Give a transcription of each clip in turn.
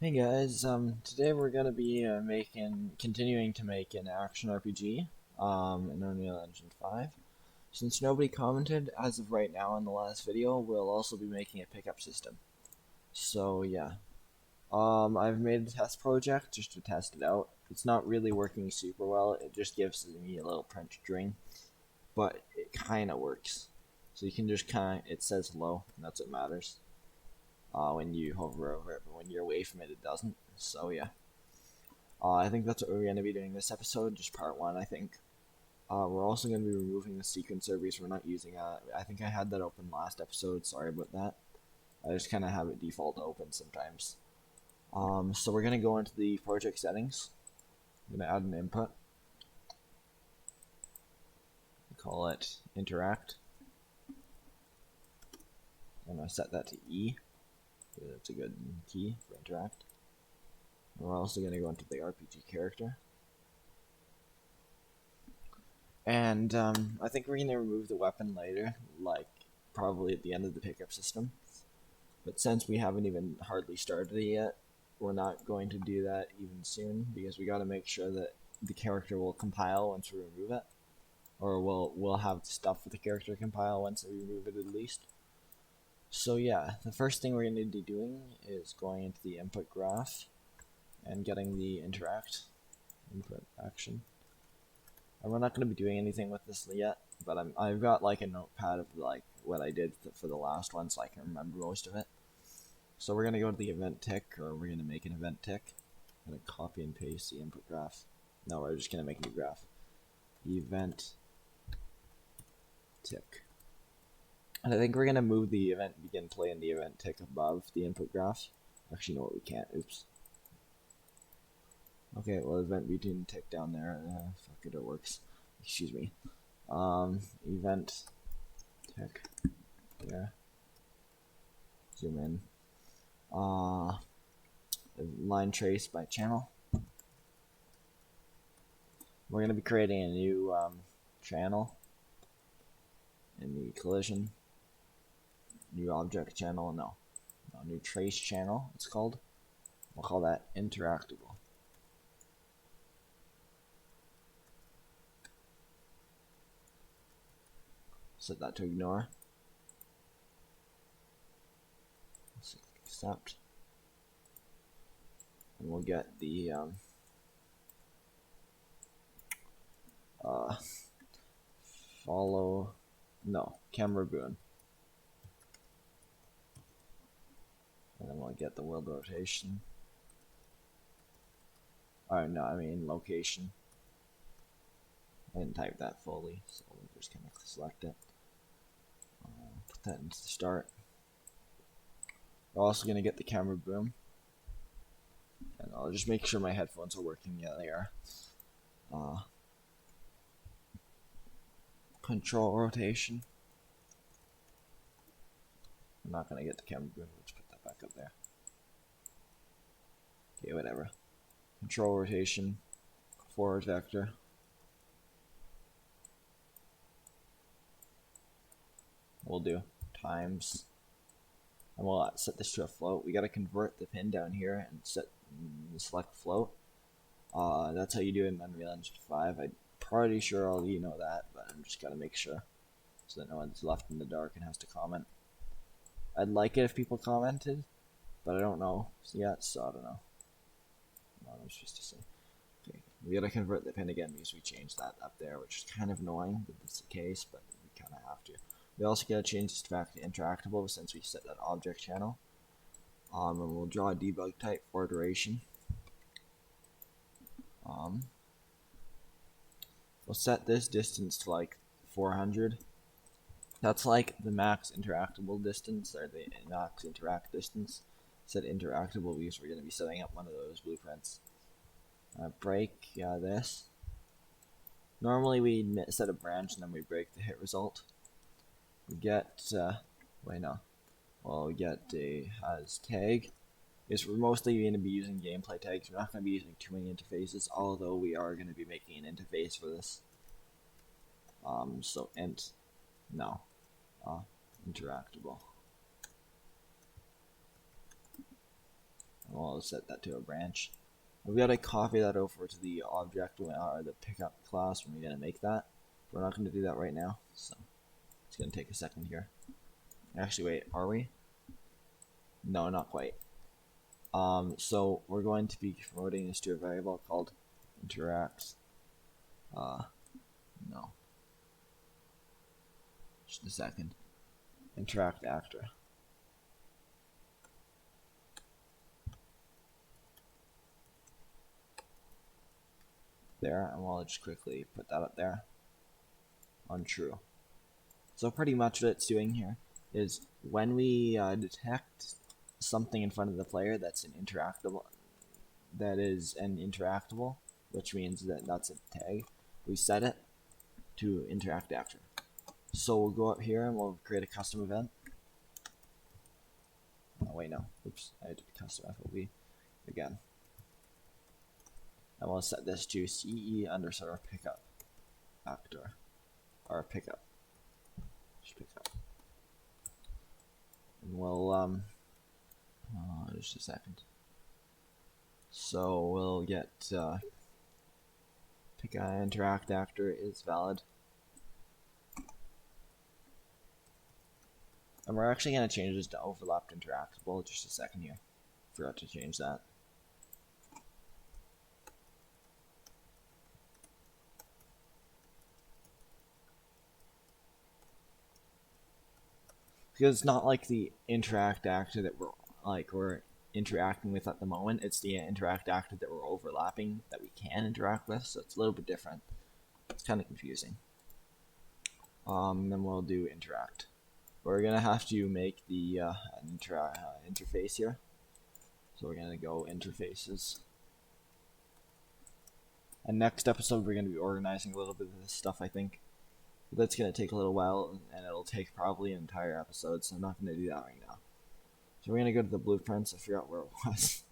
Hey guys, today we're gonna be continuing to make an action RPG, in Unreal Engine 5. Since nobody commented as of right now in the last video, we'll also be making a pickup system. So yeah, I've made a test project just to test it out. It's not really working super well. It just gives me a little print string, but it kind of works. So you can just it says hello, and that's what matters. When you hover over it, but when you're away from it, it doesn't. So yeah. I think that's what we're going to be doing this episode, just part one, I think. We're also going to be removing the sequencer because we're not using it. I think I had that open last episode, sorry about that. I just kind of have it default open sometimes. So we're going to go into the project settings. I'm going to add an input. Call it interact. I'm going to set that to E. That's a good key for interact. We're also going to go into the RPG character. And I think we're going to remove the weapon later, like probably at the end of the pickup system. But since we haven't even hardly started it yet, we're not going to do that even soon because we got to make sure that the character will compile once we remove it, or we'll have stuff for the character compile once we remove it at least. So yeah, the first thing we're going to be doing is going into the input graph and getting the interact input action. And we're not going to be doing anything with this yet, but I've got like a notepad of like what I did for the last one, so I can remember most of it. So we're going to go to the event tick, or we're going to make an event tick. I'm going to copy and paste the input graph. No, we're just going to make a new graph. Event tick. And I think we're going to move the event begin play and the event tick above the input graph. Actually, no, we can't. Oops. Okay, well, event begin tick down there. Fuck it, it works. Excuse me. Event tick there. Zoom in. Line trace by channel. We're going to be creating a new channel in the collision. New object channel, no, new trace channel, it's called. We'll call that interactable. Set that to ignore. Let's accept. And we'll get the follow, no, camera boon. And then we'll get the world rotation. Or no, I mean location. I didn't type that fully, so we'll just kind of select it. Put that into the start. We're also going to get the camera boom. And I'll just make sure my headphones are working. Yeah, they are. Control rotation. I'm not going to get the camera boom. Let's put that back up there. Okay, whatever. Control rotation. Forward vector. We'll do times, and we'll set this to a float. We got to convert the pin down here and select float. That's how you do it in Unreal Engine 5. I'm pretty sure all you know that, but I'm just gotta make sure so that no one's left in the dark and has to comment. I'd like it if people commented, but I don't know yet, so I don't know. What I'm supposed to say. Okay, we gotta convert the pin again because we changed that up there, which is kind of annoying that that's the case, but we kind of have to. We also gotta change this back to interactable since we set that object channel. And we'll draw a debug type for duration. We'll set this distance to like 400. That's like the max interactable distance, or the max interact distance. Set interactable because we're going to be setting up one of those blueprints. Break this. Normally we set a branch and then we break the hit result. We get, wait no. Well, we get a has tag. Is we're mostly going to be using gameplay tags. We're not going to be using too many interfaces, although we are going to be making an interface for this. So int, no, interactable. We'll we'll set that to a branch. We gotta copy that over to the object or the pickup class when we're gonna make that. We're not gonna do that right now, so it's gonna take a second here. Actually, wait, are we? No, not quite. So we're going to be promoting this to a variable called interacts. No. Just a second. Interact actor. There, and we'll just quickly put that up there on true. So pretty much what it's doing here is when we detect something in front of the player that's an interactable, which means that that's a tag, we set it to interact after. So we'll go up here and we'll create a custom event. Oh wait, no. Oops, I did custom FOB again. And we'll set this to CE underscore pickup actor, or pickup. Just pickup. And we'll just a second. So we'll get pick interact actor is valid. And we're actually going to change this to overlapped interactable. Just a second here. Forgot to change that. Because it's not like the interact actor that we're interacting with at the moment. It's the interact actor that we're overlapping that we can interact with. So it's a little bit different. It's kind of confusing. Then we'll do interact. We're gonna have to make the interface here. So we're gonna go interfaces. And next episode we're gonna be organizing a little bit of this stuff, I think. But that's gonna take a little while, and it'll take probably an entire episode, so I'm not gonna do that right now. So we're gonna go to the blueprints. I forgot where it was.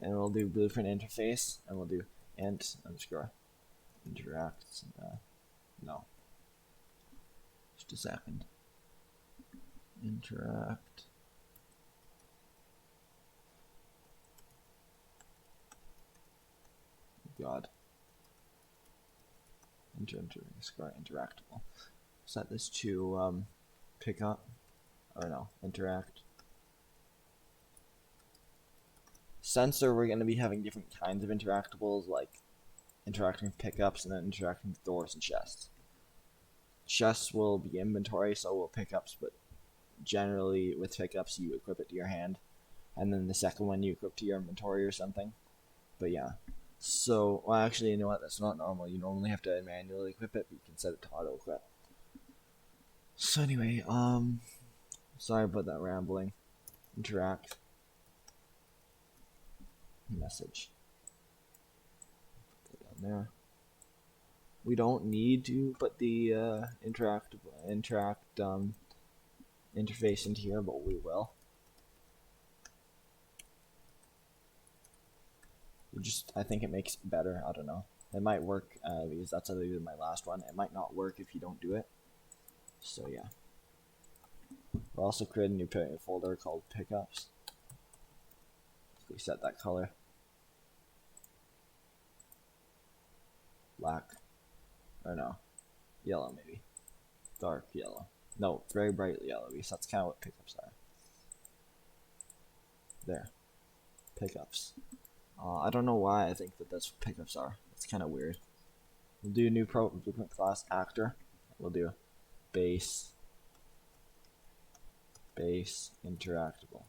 And we'll do blueprint interface, and we'll do int underscore interact. No. Just a second. Interact. God. Interactable. Set this to pickup, or no, interact. Sensor, we're going to be having different kinds of interactables, like interacting with pickups and then interacting with doors and chests. Chests will be inventory, so will pickups, but generally with pickups you equip it to your hand, and then the second one you equip to your inventory or something. But yeah. So, well, actually, you know what? That's not normal. You normally have to manually equip it, but you can set it to auto equip. So anyway, sorry about that rambling. Interact. Message. Put that down there. We don't need to put the interact interface into here, but we will. I think it makes it better. I don't know. It might work because that's how I did my last one. It might not work if you don't do it. So yeah. We'll also create a new folder called pickups. We set that color. Black. Or no. Yellow maybe. Dark yellow. No, very bright yellow because that's kind of what pickups are. There. Pickups. I don't know why I think that that's what pickups are. It's kind of weird. We'll do a new blueprint class actor. We'll do base interactable.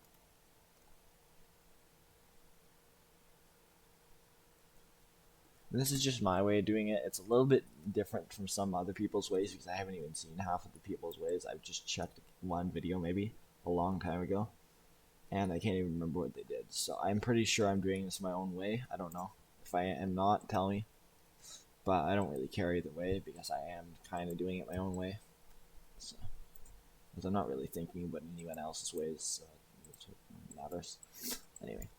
And this is just my way of doing it. It's a little bit different from some other people's ways because I haven't even seen half of the people's ways. I've just checked one video maybe a long time ago, and I can't even remember what they did. So I'm pretty sure I'm doing this my own way. I don't know. If I am not, tell me. But I don't really care either way because I am kind of doing it my own way. So, because I'm not really thinking about anyone else's ways, so that's what matters. Anyway,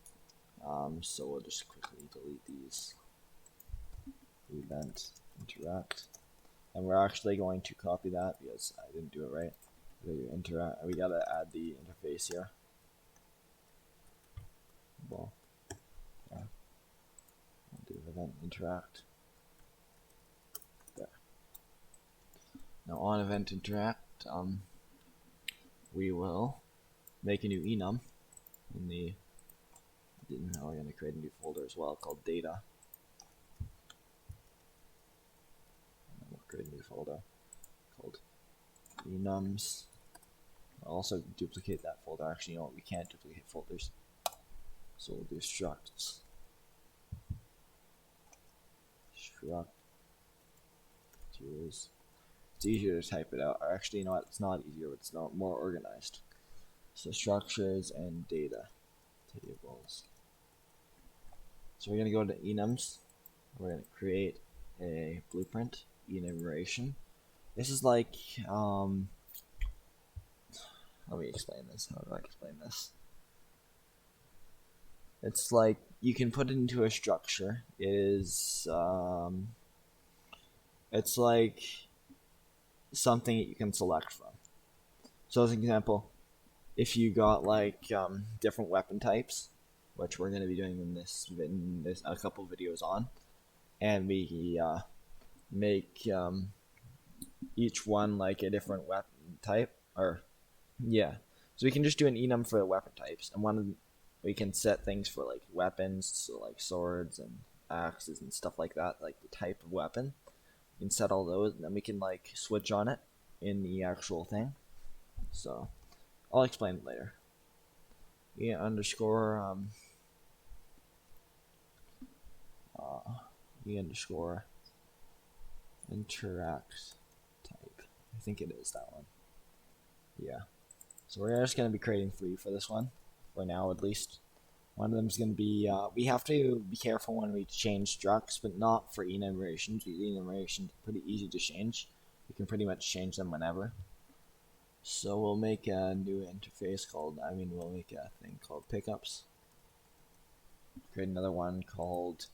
so we'll just quickly delete these. Event interact, and we're actually going to copy that because I didn't do it right. We gotta add the interface here. Well, event interact. There. Now on event interact, we will make a new enum in the. Now we're going to create a new folder as well called data. And then we'll create a new folder called enums. I'll also duplicate that folder. Actually, you know what? We can't duplicate folders. So we'll do structs. Struct. It's easier to type it out. Or actually, you know what? It's not easier, but it's not more organized. So structures and data tables. So we're going to go to enums. We're going to create a blueprint, enumeration. This is like, let me explain this. How do I explain this? It's like you can put it into a structure. It is, it's like something that you can select from. So as an example, if you got like different weapon types, which we're going to be doing in this a couple videos on, and we make each one like a different weapon type, or yeah, so we can just do an enum for the weapon types, and we can set things for like weapons, so like swords and axes and stuff like that, like the type of weapon. We can set all those, and then we can like switch on it in the actual thing. So I'll explain it later. Yeah, underscore e underscore interact type. I think it is that one. Yeah. So we're just going to be creating 3 for this one, for now at least. One of them is going to be, we have to be careful when we change structs, but not for enumerations. Enumerations are pretty easy to change. We can pretty much change them whenever. So we'll make a new interface called, we'll make a thing called pickups. Create another one called,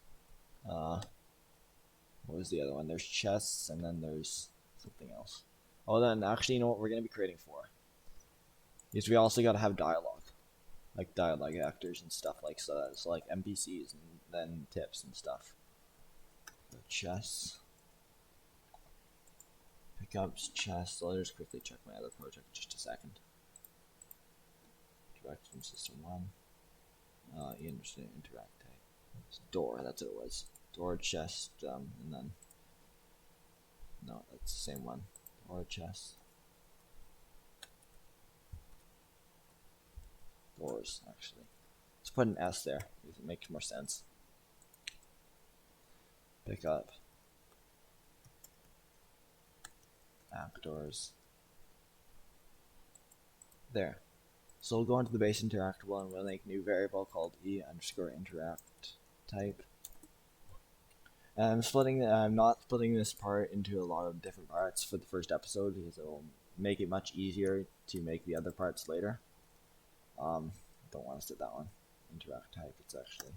what was the other one? There's chests, and then there's something else. Oh, then actually, you know what we're going to be creating for? Is we also got to have dialogue. Like dialogue actors and stuff like so. That's like NPCs and then tips and stuff. So chests. Pickups, chests. I'll just quickly check my other project just a second. Direct from system 1. You understand interact type. It's door, that's what it was. Door, chest, and then no, that's the same one. Door, chest. Doors, actually. Let's put an S there. It makes more sense. Pick up. Actors. There. So we'll go into the base interactable and we'll make a new variable called e underscore interact type. And I'm not splitting this part into a lot of different parts for the first episode because it will make it much easier to make the other parts later. Don't want to set that one. Interact type, it's actually.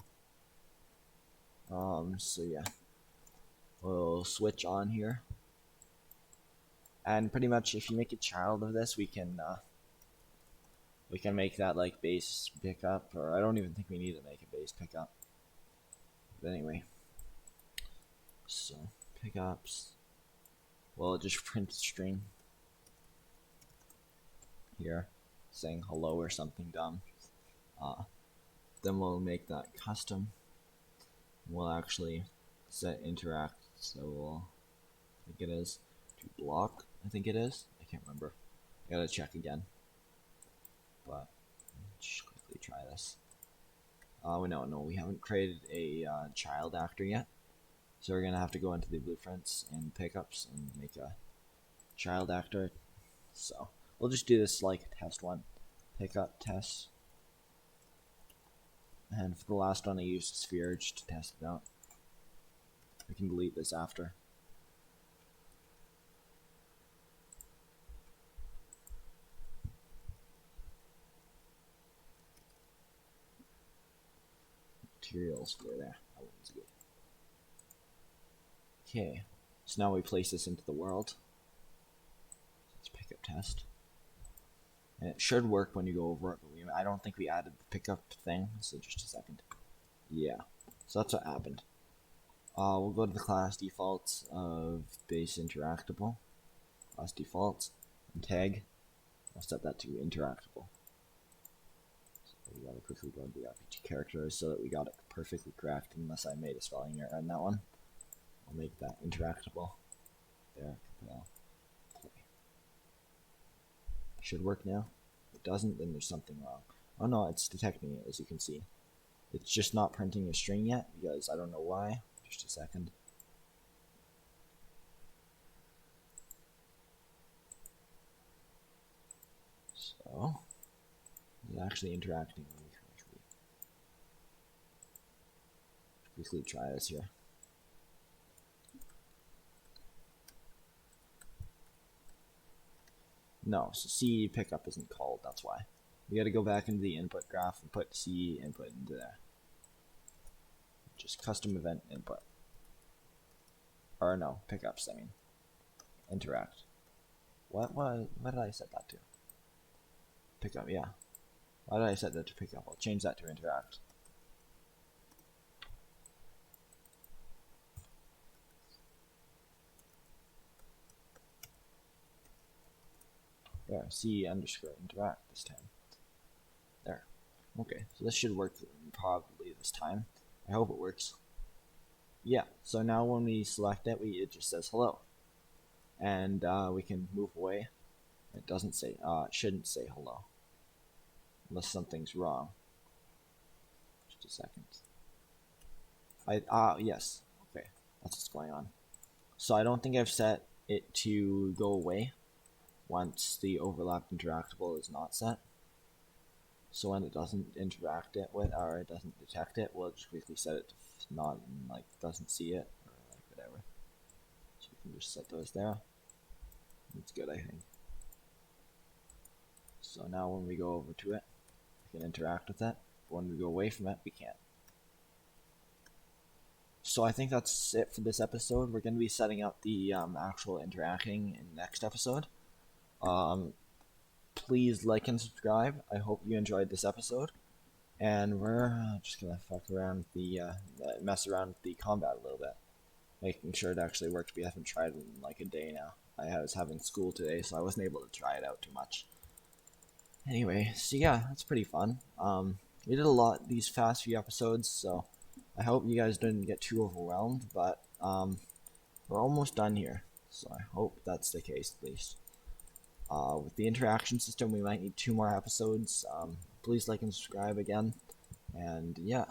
So yeah. We'll switch on here. And pretty much if you make a child of this, we can make that like base pickup, or I don't even think we need to make a base pickup. But anyway. So pickups. Well, just print a string here saying hello or something dumb. Then we'll make that custom. We'll actually set interact, so we'll, I think it is to block. I think it is. I can't remember. I gotta check again. But just quickly try this. No, we haven't created a child actor yet. So we're gonna have to go into the blueprints and pickups and make a child actor. So we'll just do this like test one. Pickup test. And for the last one I used sphere just to test it out. We can delete this after. Materials for there. That one's good. Okay, so now we place this into the world. Let's pickup test. And it should work when you go over it, but I don't think we added the pickup thing, so just a second. Yeah, so that's what happened. We'll go to the class defaults of base interactable, class defaults, and tag. I'll set that to interactable. So we gotta quickly go to the RPG characters so that we got it perfectly correct, unless I made a spelling error on that one. I'll make that interactable. There, compile, play. Should work now. If it doesn't, then there's something wrong. Oh no, it's detecting it, as you can see. It's just not printing a string yet, because I don't know why. Just a second. So, it's actually interacting. Let me quickly try this here. No, so C pickup isn't called, that's why. We gotta go back into the input graph and put C input into there. Just custom event input. Or no, pickups, I mean. Interact. What did I set that to? Pickup, yeah. Why did I set that to pickup? I'll change that to interact. There, C underscore interact this time. There. Okay, so this should work probably this time. I hope it works. Yeah, so now when we select it, it just says hello. And we can move away. It doesn't say, it shouldn't say hello. Unless something's wrong. Just a second. Yes. Okay, that's what's going on. So I don't think I've set it to go away once the overlapped interactable is not set. So when it doesn't interact it with, or it doesn't detect it, we'll just quickly set it to not, like, doesn't see it, or like whatever. So we can just set those there. That's good, I think. So now when we go over to it, we can interact with it. But when we go away from it, we can't. So I think that's it for this episode. We're going to be setting up the actual interacting in the next episode. Please like and subscribe. I hope you enjoyed this episode. And we're just going to fuck around with the, mess around with the combat a little bit. Making sure it actually works. We haven't tried it in like a day now. I was having school today, so I wasn't able to try it out too much. Anyway, so yeah, that's pretty fun. We did a lot these past few episodes, so I hope you guys didn't get too overwhelmed, but we're almost done here, so I hope that's the case at least. With the interaction system, we might need 2 more episodes. Please like and subscribe again, and yeah.